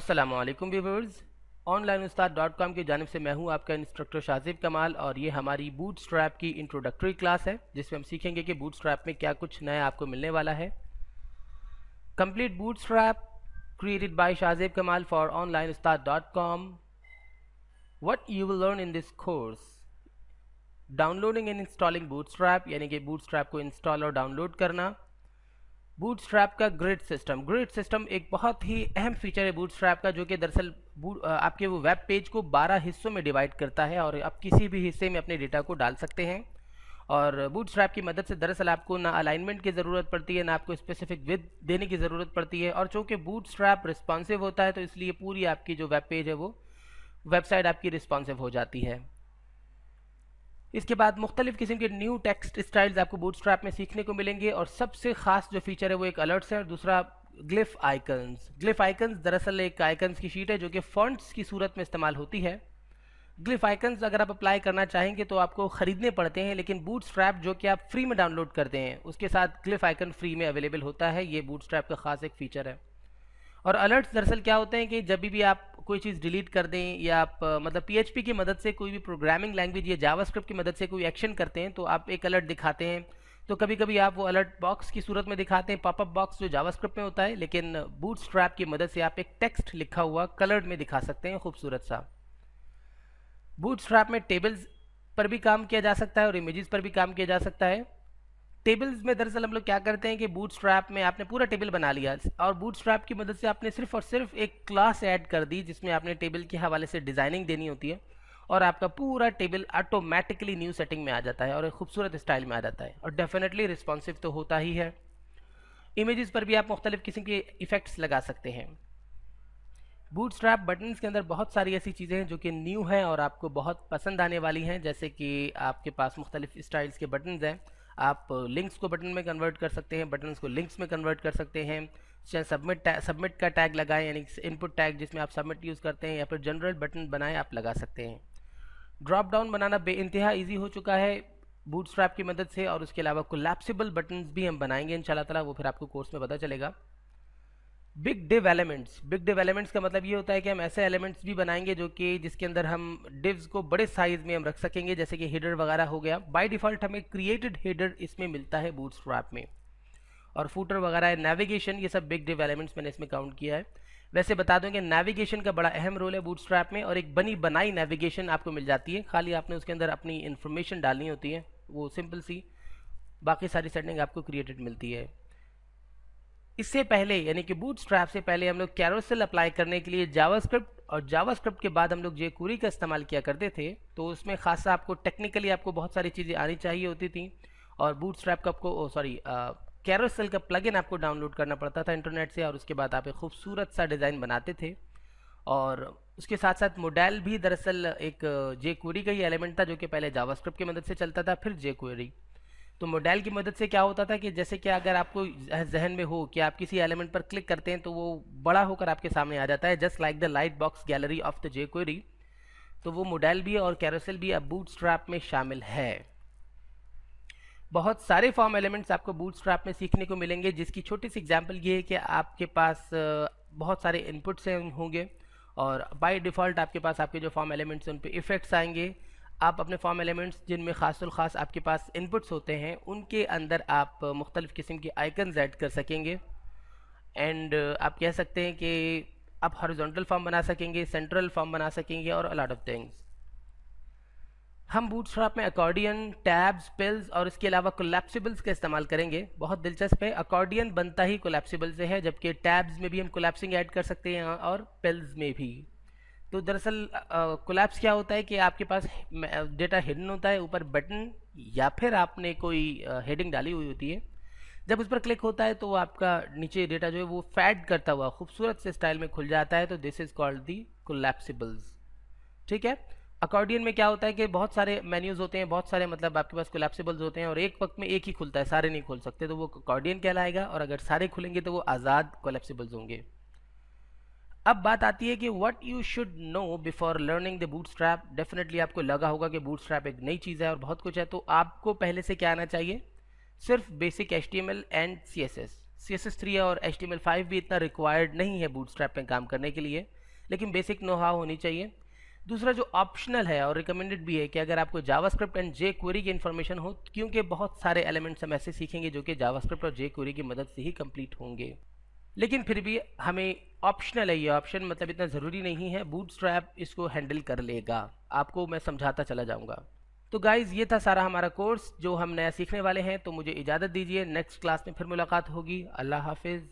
अस्सलामुअलैकुम viewers. onlineustaad.com की जानिब से मैं हूं आपका इंस्ट्रक्टर शाजिब कमाल और ये हमारी बूटस्ट्रैप की इंट्रोडक्टरी क्लास है जिसमें हम सीखेंगे कि बूटस्ट्रैप में क्या कुछ नया आपको मिलने वाला है। Complete bootstrap created by Shazib Kamal for onlineustaad.com. What you will learn in this course: downloading and installing bootstrap, यानी कि बूटस्ट्रैप को इंस्टॉल और डाउनलोड करना। बूटस्ट्रैप का ग्रिड सिस्टम एक बहुत ही अहम फीचर है बूटस्ट्रैप का, जो कि दरअसल आपके वो वेब पेज को 12 हिस्सों में डिवाइड करता है और आप किसी भी हिस्से में अपने डेटा को डाल सकते हैं। और बूटस्ट्रैप की मदद से दरअसल आपको ना अलाइनमेंट की ज़रूरत पड़ती है, ना आपको स्पेसिफिक विड्थ देने की ज़रूरत पड़ती है। और चूँकि बूटस्ट्रैप रिस्पॉन्सिव होता है तो इसलिए पूरी आपकी जो वेब पेज है वो वेबसाइट आपकी रिस्पॉन्सिव हो जाती है। इसके बाद मुख्तलिफ किस्म के न्यू टेक्स्ट स्टाइल्स आपको बूटस्ट्रैप में सीखने को मिलेंगे और सबसे खास जो फीचर है वो एक अलर्ट्स है और दूसरा ग्लिफ आइकन्स। ग्लिफ आइकन्स दरअसल एक आइकन्स की शीट है जो कि फॉन्ट्स की सूरत में इस्तेमाल होती है। ग्लिफ आइकन्स अगर आप अप्लाई करना चाहेंगे तो आपको ख़रीदने पड़ते हैं, लेकिन बूटस्ट्रैप जो कि आप फ्री में डाउनलोड करते हैं उसके साथ ग्लिफ आइकन फ्री में अवेलेबल होता है। ये बूटस्ट्रैप का खास एक फीचर है। और अलर्ट्स दरअसल क्या होते हैं कि जब भी आप कोई चीज़ डिलीट कर दें या आप मतलब पीएचपी की मदद से कोई भी प्रोग्रामिंग लैंग्वेज या जावास्क्रिप्ट की मदद से कोई एक्शन करते हैं तो आप एक अलर्ट दिखाते हैं। तो कभी कभी आप वो अलर्ट बॉक्स की सूरत में दिखाते हैं, पॉपअप बॉक्स जो जावास्क्रिप्ट में होता है, लेकिन बूटस्ट्रैप की मदद से आप एक टेक्स्ट लिखा हुआ कलर्ड में दिखा सकते हैं, खूबसूरत सा। बूटस्ट्रैप में टेबल्स पर भी काम किया जा सकता है और इमेजेस पर भी काम किया जा सकता है। टेबल्स में दरअसल हम लोग क्या करते हैं कि बूटस्ट्रैप में आपने पूरा टेबल बना लिया और बूटस्ट्रैप की मदद से आपने सिर्फ और सिर्फ एक क्लास ऐड कर दी जिसमें आपने टेबल के हवाले से डिज़ाइनिंग देनी होती है और आपका पूरा टेबल ऑटोमेटिकली न्यू सेटिंग में आ जाता है और एक खूबसूरत स्टाइल में आ जाता है और डेफिनेटली रिस्पॉन्सिव तो होता ही है। इमेजेस पर भी आप मुख्तलिफ किस्म के इफ़ेक्ट्स लगा सकते हैं। बूटस्ट्रैप बटन्स के अंदर बहुत सारी ऐसी चीज़ें हैं जो कि न्यू हैं और आपको बहुत पसंद आने वाली हैं, जैसे कि आपके पास मुख्तलिफ स्टाइल्स के बटन्स हैं। आप लिंक्स को बटन में कन्वर्ट कर सकते हैं, बटन्स को लिंक्स में कन्वर्ट कर सकते हैं। चाहे सबमिट का टैग लगाएं, यानी इनपुट टैग जिसमें आप सबमिट यूज़ करते हैं, या फिर जनरल बटन बनाएं आप लगा सकते हैं। ड्रॉप डाउन बनाना बेइंतहा ईजी हो चुका है बूटस्ट्रैप की मदद से और उसके अलावा कोलैप्सिबल बटन्स भी हम बनाएंगे इंशाल्लाह ताला, वो फिर आपको कोर्स में पता चलेगा। बिग डिव एलिमेंट्स का मतलब ये होता है कि हम ऐसे एलिमेंट्स भी बनाएंगे जो कि जिसके अंदर हम डिव्स को बड़े साइज में हम रख सकेंगे, जैसे कि हेडर वगैरह हो गया। बाय डिफ़ॉल्ट हमें क्रिएटेड हेडर इसमें मिलता है बूटस्ट्रैप में, और फूटर वगैरह, नेविगेशन, ये सब बिग डिव एलिमेंट्स मैंने इसमें काउंट किया है। वैसे बता दूं कि नेविगेशन का बड़ा अहम रोल है बूटस्ट्रैप में और एक बनी बनाई नेविगेशन आपको मिल जाती है, खाली आपने उसके अंदर अपनी इन्फॉर्मेशन डालनी होती है, वो सिंपल सी, बाकी सारी सेटिंग आपको क्रिएटेड मिलती है। इससे पहले यानी कि बूटस्ट्रैप से पहले हम लोग कैरोसेल अप्लाई करने के लिए जावास्क्रिप्ट और जावास्क्रिप्ट के बाद हम लोग jQuery का इस्तेमाल किया करते थे, तो उसमें खासा आपको टेक्निकली आपको बहुत सारी चीज़ें आनी चाहिए होती थी और बूटस्ट्रैप का आपको कैरोसेल का प्लगइन आपको डाउनलोड करना पड़ता था इंटरनेट से और उसके बाद आप एक खूबसूरत सा डिज़ाइन बनाते थे। और उसके साथ साथ मॉडल भी दरअसल एक jQuery का ही एलिमेंट था जो कि पहले जावास्क्रिप्ट की मदद से चलता था, फिर jQuery। तो मॉडल की मदद से क्या होता था कि जैसे कि अगर आपको जहन में हो कि आप किसी एलिमेंट पर क्लिक करते हैं तो वो बड़ा होकर आपके सामने आ जाता है, just like the light box gallery of the jQuery। तो वो मॉडल भी और कैरोसेल भी अब बूटस्ट्रैप में शामिल है। बहुत सारे फॉर्म एलिमेंट्स आपको बूटस्ट्रैप में सीखने को मिलेंगे, जिसकी छोटी सी एग्जांपल ये है कि आपके पास बहुत सारे इनपुट्स होंगे और बाय डिफ़ॉल्ट आपके पास आपके जो फॉर्म एलिमेंट्स हैं उन पे इफ़ेक्ट्स आएंगे। आप अपने फॉर्म एलिमेंट्स जिनमें ख़ासुल ख़ास आपके पास इनपुट्स होते हैं उनके अंदर आप मुख्तलिफ़ किस्म के आइकन्स ऐड कर सकेंगे एंड आप कह सकते हैं कि आप हॉरिजॉन्टल फॉर्म बना सकेंगे, सेंट्रल फॉर्म बना सकेंगे और अ लॉट ऑफ थिंग्स। हम बूटस्ट्रैप में अकॉर्डियन, टैब्स, पिल्स और इसके अलावा कोलैप्सिबल्स का इस्तेमाल करेंगे। बहुत दिलचस्प है, अकॉर्डियन बनता ही कोलैप्सिबल से है, जबकि टैब्स में भी हम कोलैप्सिंग ऐड कर सकते हैं और पिल्स में भी। तो दरअसल कोलैप्स क्या होता है कि आपके पास डेटा हिडन होता है ऊपर बटन या फिर आपने कोई हेडिंग डाली हुई होती है, जब उस पर क्लिक होता है तो आपका नीचे डेटा जो है वो फैड करता हुआ खूबसूरत से स्टाइल में खुल जाता है, तो दिस इज़ कॉल्ड दी कोलैप्सिबल्स। ठीक है। अकॉर्डियन में क्या होता है कि बहुत सारे मेन्यूज़ होते हैं, बहुत सारे मतलब आपके पास कोलैप्सिबल्स होते हैं और एक वक्त में एक ही खुलता है, सारे नहीं खोल सकते, तो वो अकॉर्डियन कहलाएगा, और अगर सारे खुलेंगे तो वो आज़ाद कोलैप्सिबल्स होंगे। अब बात आती है कि what you should know before learning the bootstrap. Definitely आपको लगा होगा कि बूटस्ट्रैप एक नई चीज़ है और बहुत कुछ है, तो आपको पहले से क्या आना चाहिए? सिर्फ basic HTML and CSS। CSS3 और HTML5 भी इतना रिक्वायर्ड नहीं है बूटस्ट्रैप में काम करने के लिए, लेकिन बेसिक नो हाउ होनी चाहिए। दूसरा जो ऑप्शनल है और रिकमेंडेड भी है कि अगर आपको जावास्क्रिप्ट एंड जे क्वेरी की इन्फॉर्मेशन हो, क्योंकि बहुत सारे एलिमेंट्स हम ऐसे सीखेंगे जो कि जावास्क्रिप्ट और जे क्वेरी की मदद से ही कंप्लीट होंगे, लेकिन फिर भी हमें ऑप्शनल है, ये ऑप्शन मतलब इतना ज़रूरी नहीं है, बूटस्ट्रैप इसको हैंडल कर लेगा। आपको मैं समझाता चला जाऊंगा। तो गाइज़ ये था सारा हमारा कोर्स जो हम नया सीखने वाले हैं। तो मुझे इजाज़त दीजिए, नेक्स्ट क्लास में फिर मुलाकात होगी। अल्लाह हाफिज़।